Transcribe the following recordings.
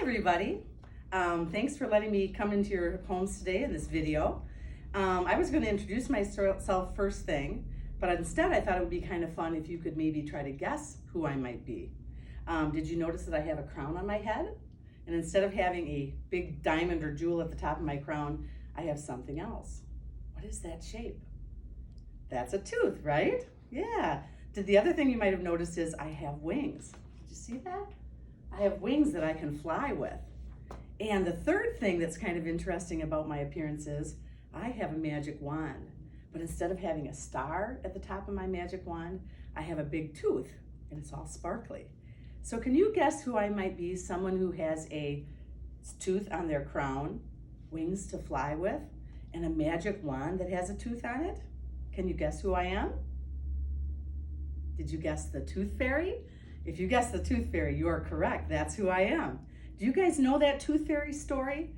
everybody. Thanks for letting me come into your homes today in this video. I was going to introduce myself first thing, but instead I thought it would be kind of fun if you could maybe try to guess who I might be. Did you notice that I have a crown on my head? And instead of having a big diamond or jewel at the top of my crown, I have something else. What is that shape? That's a tooth, right? Yeah. The other thing you might have noticed is I have wings. Did you see that? I have wings that I can fly with. And the third thing that's kind of interesting about my appearance is I have a magic wand. But instead of having a star at the top of my magic wand, I have a big tooth and it's all sparkly. So can you guess who I might be? Someone who has a tooth on their crown, wings to fly with, and a magic wand that has a tooth on it? Can you guess who I am? Did you guess the tooth fairy? If you guessed the tooth fairy, you are correct. That's who I am. Do you guys know that tooth fairy story?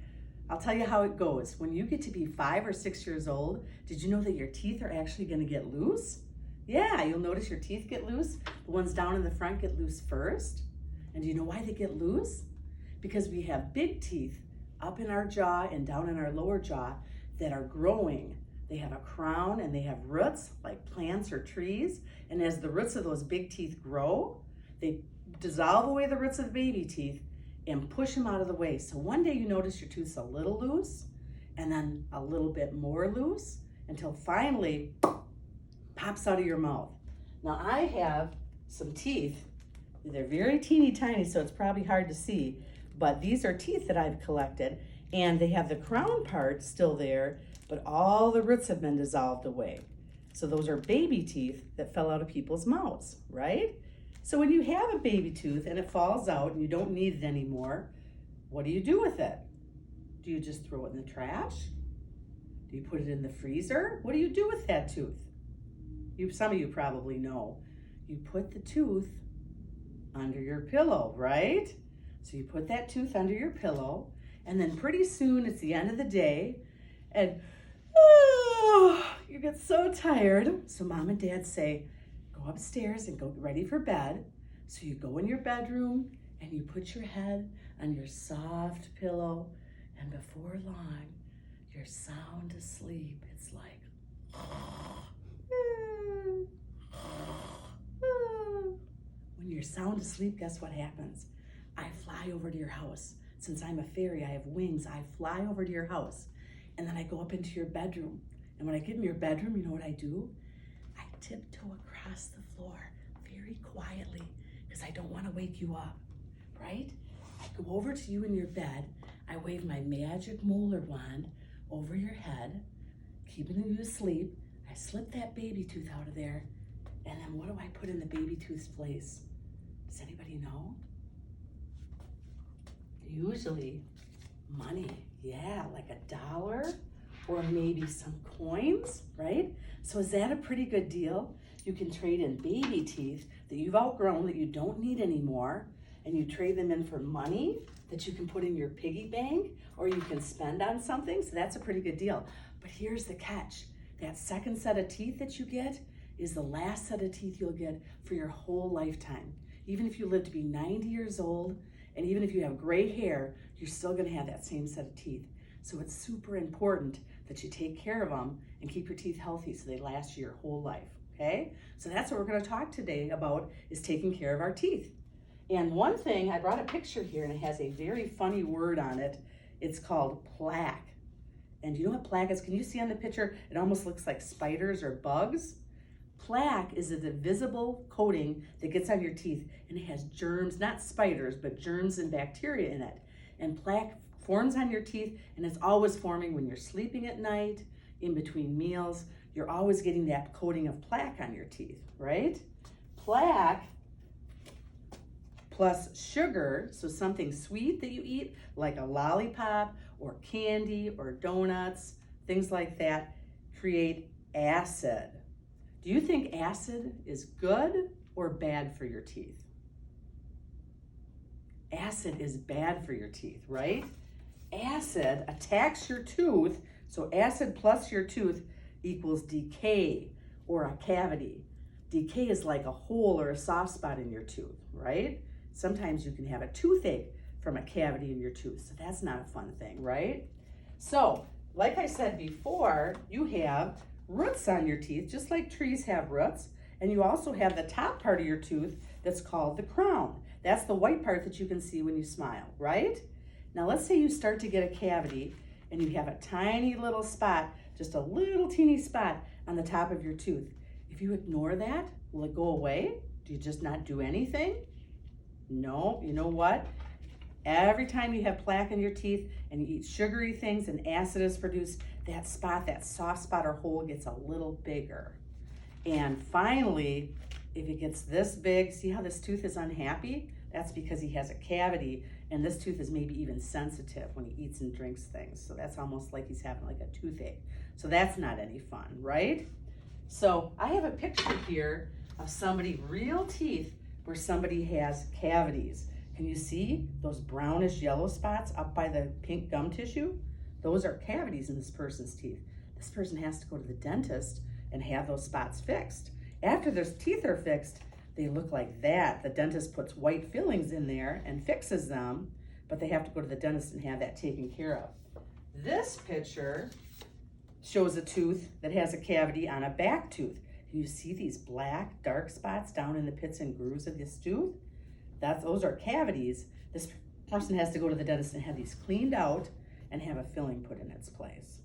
I'll tell you how it goes. When you get to be 5 or 6 years old, did you know that your teeth are actually going to get loose? Yeah, you'll notice your teeth get loose. The ones down in the front get loose first. And do you know why they get loose? Because we have big teeth up in our jaw and down in our lower jaw that are growing. They have a crown and they have roots like plants or trees. And as the roots of those big teeth grow, they dissolve away the roots of the baby teeth and push them out of the way. So one day you notice your tooth's a little loose and then a little bit more loose until finally pops out of your mouth. Now I have some teeth. They're very teeny tiny, so it's probably hard to see, but these are teeth that I've collected and they have the crown part still there, but all the roots have been dissolved away. So those are baby teeth that fell out of people's mouths, right? So when you have a baby tooth and it falls out and you don't need it anymore, what do you do with it? Do you just throw it in the trash? Do you put it in the freezer? What do you do with that tooth? Some of you probably know. You put the tooth under your pillow, right? So you put that tooth under your pillow and then pretty soon it's the end of the day and you get so tired. So mom and dad say, go upstairs and go ready for bed. So you go in your bedroom and you put your head on your soft pillow and before long, you're sound asleep. It's like, when you're sound asleep, guess what happens? I fly over to your house. Since I'm a fairy, I have wings. I fly over to your house and then I go up into your bedroom. And when I get in your bedroom, you know what I do? I tiptoe across the floor very quietly because I don't want to wake you up, right? I go over to you in your bed. I wave my magic molar wand over your head, keeping you asleep. I slip that baby tooth out of there. And then what do I put in the baby tooth's place? Does anybody know? Usually money. Yeah, like $1 or maybe some coins, right? So is that a pretty good deal? You can trade in baby teeth that you've outgrown that you don't need anymore, and you trade them in for money that you can put in your piggy bank or you can spend on something. So that's a pretty good deal. But here's the catch. That second set of teeth that you get is the last set of teeth you'll get for your whole lifetime. Even if you live to be 90 years old, and even if you have gray hair, you're still gonna have that same set of teeth. So it's super important that you take care of them and keep your teeth healthy so they last you your whole life, okay? So that's what we're gonna talk today about, is taking care of our teeth. And one thing, I brought a picture here and it has a very funny word on it. It's called plaque. And do you know what plaque is? Can you see on the picture? It almost looks like spiders or bugs. Plaque is a visible coating that gets on your teeth and it has germs, not spiders, but germs and bacteria in it. And plaque forms on your teeth and it's always forming when you're sleeping at night, in between meals. You're always getting that coating of plaque on your teeth, right? Plaque plus sugar, so something sweet that you eat, like a lollipop or candy or donuts, things like that, create acid. Do you think acid is good or bad for your teeth? Acid is bad for your teeth, right? Acid attacks your tooth, so acid plus your tooth equals decay or a cavity. Decay is like a hole or a soft spot in your tooth, right? Sometimes you can have a toothache from a cavity in your tooth. So that's not a fun thing, right? So, like I said before, you have roots on your teeth, just like trees have roots. And you also have the top part of your tooth that's called the crown. That's the white part that you can see when you smile, right? Now let's say you start to get a cavity and you have a tiny little spot, just a little teeny spot on the top of your tooth. If you ignore that, will it go away? Do you just not do anything? No, you know what? Every time you have plaque in your teeth and you eat sugary things and acid is produced, that spot, that soft spot or hole gets a little bigger. And finally, if it gets this big, see how this tooth is unhappy? That's because he has a cavity, and this tooth is maybe even sensitive when he eats and drinks things. So that's almost like he's having like a toothache. So that's not any fun, right? So I have a picture here of somebody, real teeth, where somebody has cavities. Can you see those brownish yellow spots up by the pink gum tissue? Those are cavities in this person's teeth. This person has to go to the dentist and have those spots fixed. After their teeth are fixed, they look like that. The dentist puts white fillings in there and fixes them, but they have to go to the dentist and have that taken care of. This picture shows a tooth that has a cavity on a back tooth. Can you see these black, dark spots down in the pits and grooves of this tooth? Those are cavities. This person has to go to the dentist and have these cleaned out and have a filling put in its place.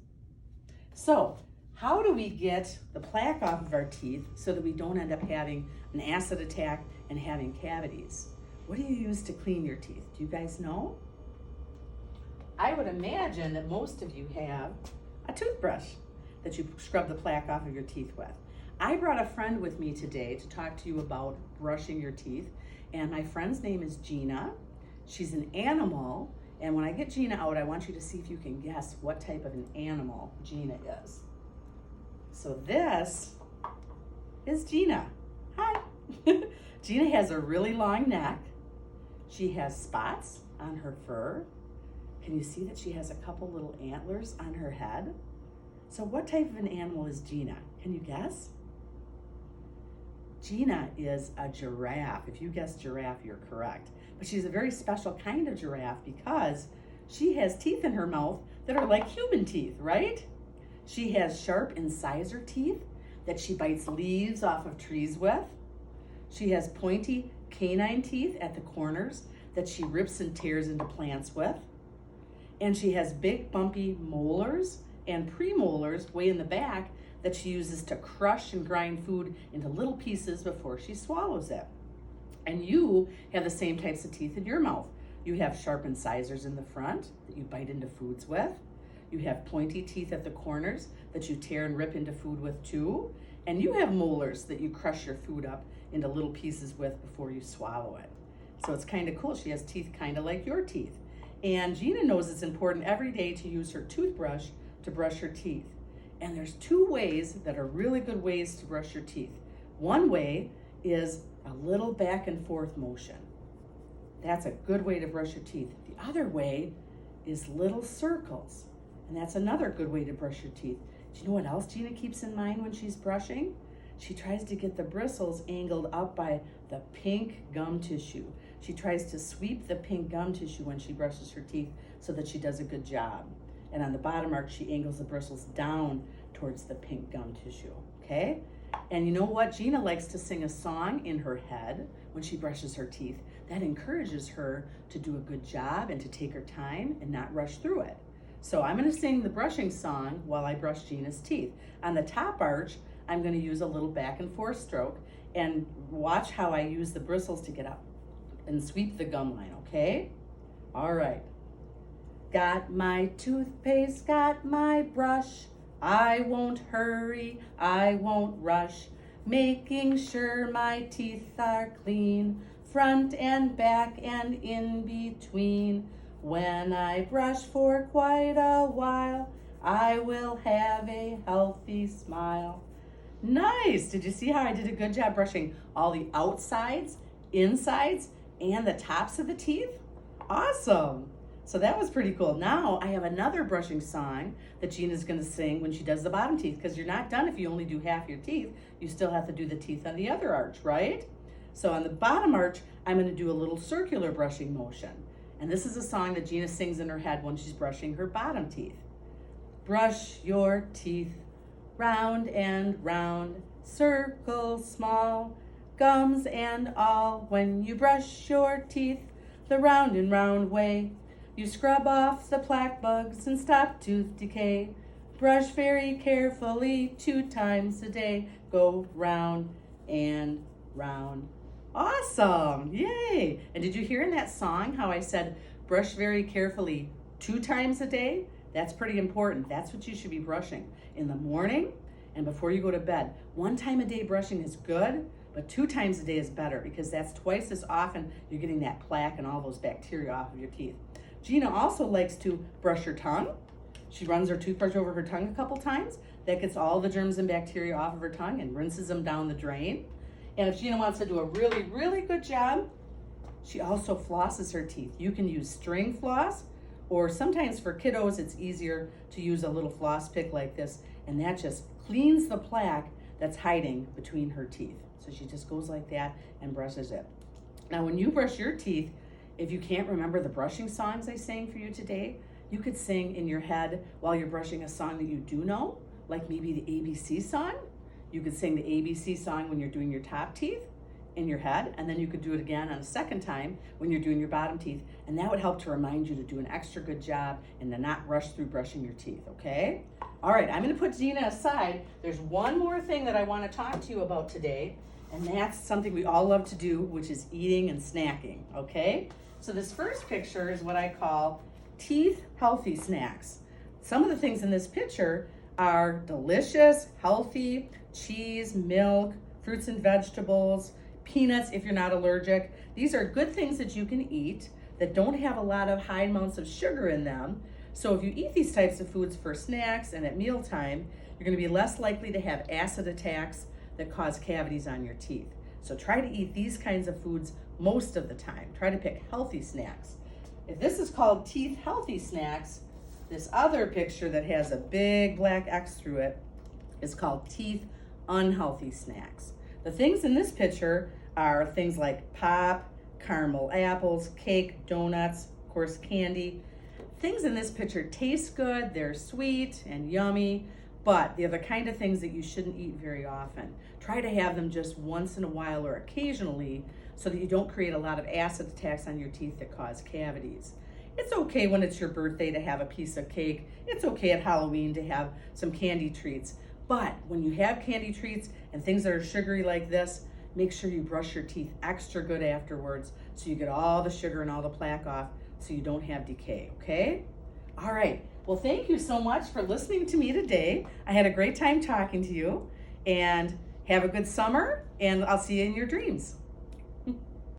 So, how do we get the plaque off of our teeth so that we don't end up having an acid attack and having cavities? What do you use to clean your teeth? Do you guys know? I would imagine that most of you have a toothbrush that you scrub the plaque off of your teeth with. I brought a friend with me today to talk to you about brushing your teeth, and my friend's name is Gina. She's an animal, and when I get Gina out, I want you to see if you can guess what type of an animal Gina is. So this is Gina. Hi. Gina has a really long neck. She has spots on her fur. Can you see that she has a couple little antlers on her head? So what type of an animal is Gina? Can you guess? Gina is a giraffe. If you guessed giraffe, you're correct. But she's a very special kind of giraffe because she has teeth in her mouth that are like human teeth, right? She has sharp incisor teeth that she bites leaves off of trees with. She has pointy canine teeth at the corners that she rips and tears into plants with. And she has big bumpy molars and premolars way in the back that she uses to crush and grind food into little pieces before she swallows it. And you have the same types of teeth in your mouth. You have sharp incisors in the front that you bite into foods with. You have pointy teeth at the corners that you tear and rip into food with too. And you have molars that you crush your food up into little pieces with before you swallow it. So it's kind of cool. She has teeth kind of like your teeth. And Gina knows it's important every day to use her toothbrush to brush her teeth. And there's two ways that are really good ways to brush your teeth. One way is a little back and forth motion. That's a good way to brush your teeth. The other way is little circles. And that's another good way to brush your teeth. Do you know what else Gina keeps in mind when she's brushing? She tries to get the bristles angled up by the pink gum tissue. She tries to sweep the pink gum tissue when she brushes her teeth so that she does a good job. And on the bottom arc, she angles the bristles down towards the pink gum tissue, okay? And you know what? Gina likes to sing a song in her head when she brushes her teeth. That encourages her to do a good job and to take her time and not rush through it. So I'm gonna sing the brushing song while I brush Gina's teeth. On the top arch, I'm gonna use a little back and forth stroke and watch how I use the bristles to get up and sweep the gum line, okay? All right. Got my toothpaste, got my brush. I won't hurry, I won't rush. Making sure my teeth are clean, front and back and in between. When I brush for quite a while, I will have a healthy smile. Nice! Did you see how I did a good job brushing all the outsides, insides, and the tops of the teeth? Awesome! So that was pretty cool. Now I have another brushing song that Gina's gonna sing when she does the bottom teeth, because you're not done if you only do half your teeth. You still have to do the teeth on the other arch, right? So on the bottom arch, I'm gonna do a little circular brushing motion. And this is a song that Gina sings in her head when she's brushing her bottom teeth. Brush your teeth round and round, circle small, gums and all. When you brush your teeth the round and round way, you scrub off the plaque bugs and stop tooth decay. Brush very carefully 2 times a day. Go round and round. Awesome, yay. And did you hear in that song how I said brush very carefully 2 times a day? That's pretty important. That's what you should be brushing in the morning and before you go to bed. 1 time a day brushing is good, but 2 times a day is better because that's twice as often you're getting that plaque and all those bacteria off of your teeth. Gina also likes to brush her tongue. She runs her toothbrush over her tongue a couple times. That gets all the germs and bacteria off of her tongue and rinses them down the drain. And if Gina wants to do a really, really good job, she also flosses her teeth. You can use string floss, or sometimes for kiddos, it's easier to use a little floss pick like this, and that just cleans the plaque that's hiding between her teeth. So she just goes like that and brushes it. Now, when you brush your teeth, if you can't remember the brushing songs I sang for you today, you could sing in your head while you're brushing a song that you do know, like maybe the ABC song. You could sing the ABC song when you're doing your top teeth in your head, and then you could do it again on a second time when you're doing your bottom teeth, and that would help to remind you to do an extra good job and to not rush through brushing your teeth, okay? All right, I'm gonna put Gina aside. There's one more thing that I wanna talk to you about today, and that's something we all love to do, which is eating and snacking, okay? So this first picture is what I call teeth healthy snacks. Some of the things in this picture are delicious, healthy, cheese, milk, fruits and vegetables, peanuts if you're not allergic. These are good things that you can eat that don't have a lot of high amounts of sugar in them. So if you eat these types of foods for snacks and at mealtime, you're gonna be less likely to have acid attacks that cause cavities on your teeth. So try to eat these kinds of foods most of the time. Try to pick healthy snacks. If this is called teeth healthy snacks, this other picture that has a big black X through it is called teeth unhealthy snacks. The things in this picture are things like pop, caramel apples, cake, donuts, of course candy. Things in this picture taste good, they're sweet and yummy, but they're the kind of things that you shouldn't eat very often. Try to have them just once in a while or occasionally so that you don't create a lot of acid attacks on your teeth that cause cavities. It's okay when it's your birthday to have a piece of cake. It's okay at Halloween to have some candy treats. But when you have candy treats and things that are sugary like this, make sure you brush your teeth extra good afterwards so you get all the sugar and all the plaque off so you don't have decay, okay? All right, well, thank you so much for listening to me today. I had a great time talking to you, and have a good summer, and I'll see you in your dreams.